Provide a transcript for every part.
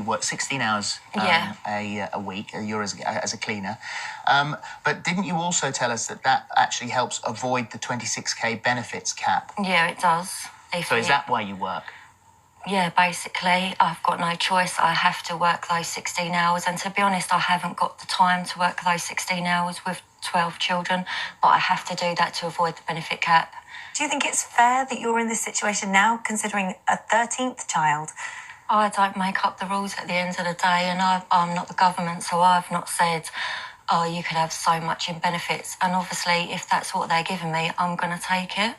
work 16 hours a week. You're as a cleaner. But didn't you also tell us that actually helps avoid the 26k benefits cap? Yeah, it does. So is that why you work? Yeah, basically, I've got no choice. I have to work those 16 hours. And to be honest, I haven't got the time to work those 16 hours with 12 children, but I have to do that to avoid the benefit cap. Do you think it's fair that you're in this situation now, considering a 13th child? I don't make up the rules at the end of the day, and I'm not the government, so I've not said, oh, you could have so much in benefits. And obviously, if that's what they're giving me, I'm going to take it.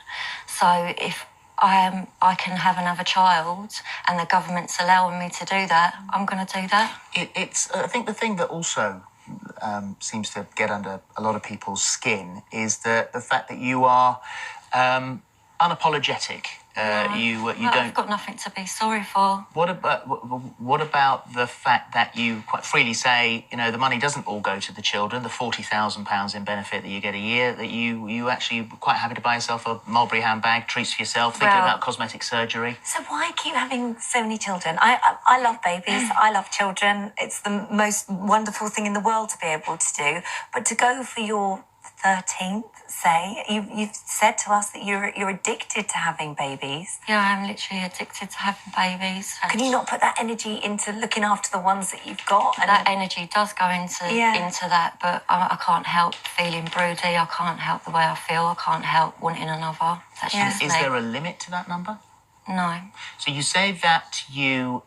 So if I can have another child and the government's allowing me to do that, I'm going to do that. I think the thing that also seems to get under a lot of people's skin is the fact that you are unapologetic. You don't. I've got nothing to be sorry for. What about the fact that you quite freely say, you know, the money doesn't all go to the children, the £40,000 in benefit that you get a year, that you actually quite happy to buy yourself a Mulberry handbag, treats for yourself, thinking about cosmetic surgery? So why keep having so many children? I love babies. I love children. It's the most wonderful thing in the world to be able to do. But to go for your 13th, say, you've said to us that you're addicted to having babies. Yeah, I'm literally addicted to having babies. Can you not put that energy into looking after the ones that you've got? And that energy does go into that, but I can't help feeling broody. I can't help the way I feel. I can't help wanting another. That's just me. Is there a limit to that number? No. So you say that you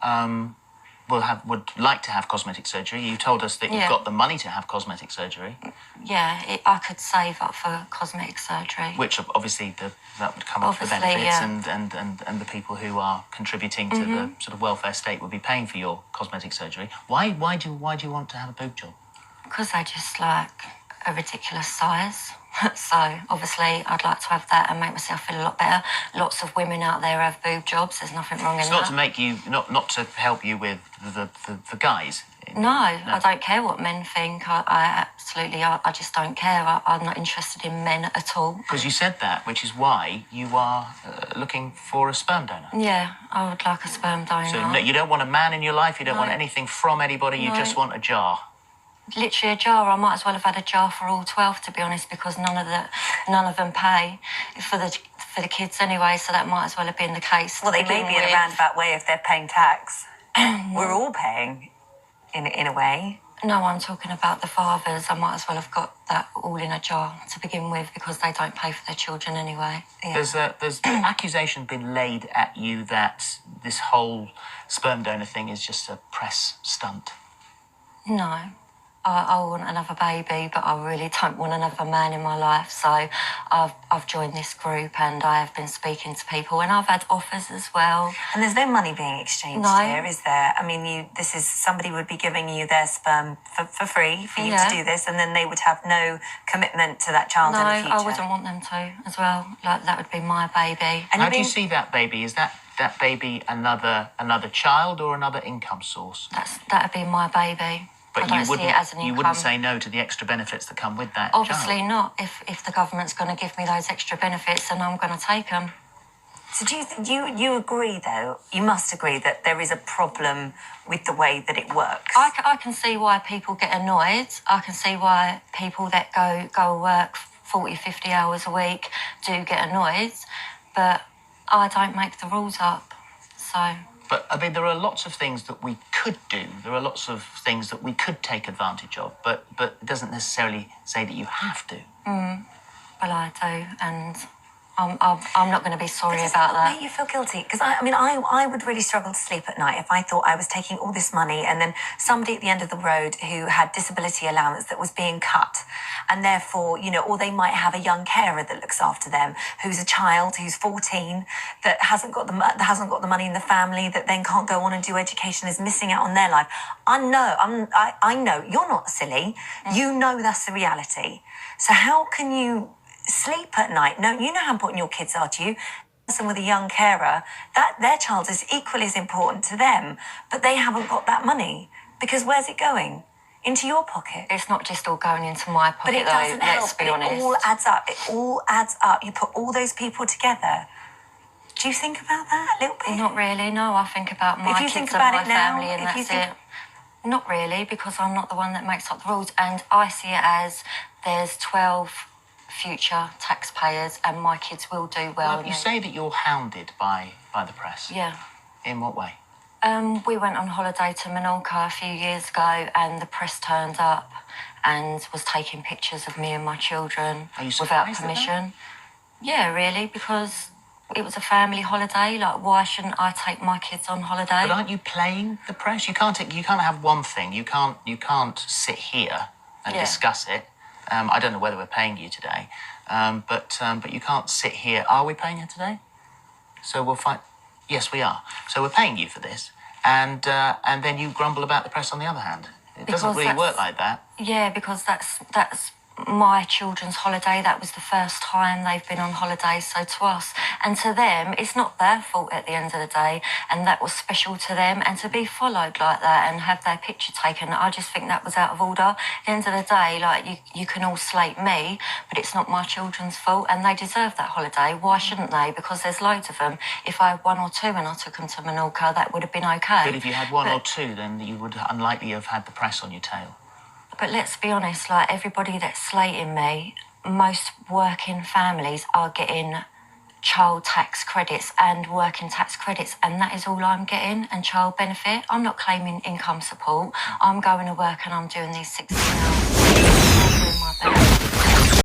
would like to have cosmetic surgery. You told us that you've got the money to have cosmetic surgery. Yeah, I could save up for cosmetic surgery. Which obviously that would come off the benefits, and the people who are contributing to the sort of welfare state would be paying for your cosmetic surgery. Why do you want to have a boob job? Because they just like a ridiculous size. So obviously I'd like to have that and make myself feel a lot better. Lots of women out there have boob jobs. There's nothing wrong in that. It's not to make you, not to help you with the guys. No, I don't care what men think. I just don't care. I'm not interested in men at all. Because you said that, which is why you are looking for a sperm donor. Yeah, I would like a sperm donor. So you don't want a man in your life. You don't want anything from anybody. You just want a jar. Literally a jar. I might as well have had a jar for all 12, to be honest, because none of them pay for the kids anyway. So that might as well have been the case. Well, they may be in a roundabout way if they're paying tax. We're all paying, in a way. No, I'm talking about the fathers. I might as well have got that all in a jar to begin with, because they don't pay for their children anyway. Yeah. There's an accusation been laid at you that this whole sperm donor thing is just a press stunt. No. I want another baby, but I really don't want another man in my life. So I've joined this group and I have been speaking to people, and I've had offers as well. And there's no money being exchanged here, is there? I mean, somebody would be giving you their sperm for free for you to do this, and then they would have no commitment to that child in the future. No, I wouldn't want them to as well. Like, that would be my baby. And how do you see that baby? Is that baby another child or another income source? That'd be my baby. But you wouldn't say no to the extra benefits that come with that. Obviously not. If the government's going to give me those extra benefits, then I'm going to take them. So do you agree, though? You must agree that there is a problem with the way that it works. I can see why people get annoyed. I can see why people that go work 40, 50 hours a week do get annoyed. But I don't make the rules up, so... But, I mean, there are lots of things that we could do. There are lots of things that we could take advantage of, but it doesn't necessarily say that you have to. Well, I do, and I'm not going to be sorry about that. Make you feel guilty? Because I would really struggle to sleep at night if I thought I was taking all this money and then somebody at the end of the road who had disability allowance that was being cut, and therefore, or they might have a young carer that looks after them, who's a child, who's 14, that hasn't got the money in the family, that then can't go on and do education, is missing out on their life. I know you're not silly. You know that's the reality. So how can you sleep at night? No, you know how important your kids are to you. Person with a young carer, that their child is equally as important to them, but they haven't got that money, because where's it going? Into your pocket. It's not just all going into my pocket, but it doesn't help. Let's be honest. It all adds up. You put all those people together. Do you think about that a little bit? Not really, no. I think about my If you kids think and about my it now, family, and if you that's think- it. Not really, because I'm not the one that makes up the rules. And I see it as there's 12 future taxpayers, and my kids will do well. Well, you say that you're hounded by the press. Yeah. In what way? We went on holiday to Menorca a few years ago, and the press turned up and was taking pictures of me and my children Are you without surprised at that? permission. Yeah, really, because it was a family holiday. Like, why shouldn't I take my kids on holiday? But aren't you playing the press? You can't have one thing. You can't sit here and Yeah. discuss it. I don't know whether we're paying you today, but you can't sit here. Are we paying you today? So we'll find. Yes, we are. So we're paying you for this, and then you grumble about the press on the other hand. It doesn't Because really work that's- like that. Yeah, because that's my children's holiday. That was the first time they've been on holiday. So to us and to them, it's not their fault at the end of the day. And that was special to them. And to be followed like that and have their picture taken, I just think that was out of order. At the end of the day, like, you can all slate me, but it's not my children's fault. And they deserve that holiday. Why shouldn't they? Because there's loads of them. If I had one or two and I took them to Menorca, that would have been okay. But if you had one or two, then you would unlikely have had the press on your tail. But let's be honest, like, everybody that's slating me, most working families are getting child tax credits and working tax credits, and that is all I'm getting, and child benefit. I'm not claiming income support. I'm going to work and I'm doing these 16 hours. I'm doing my best.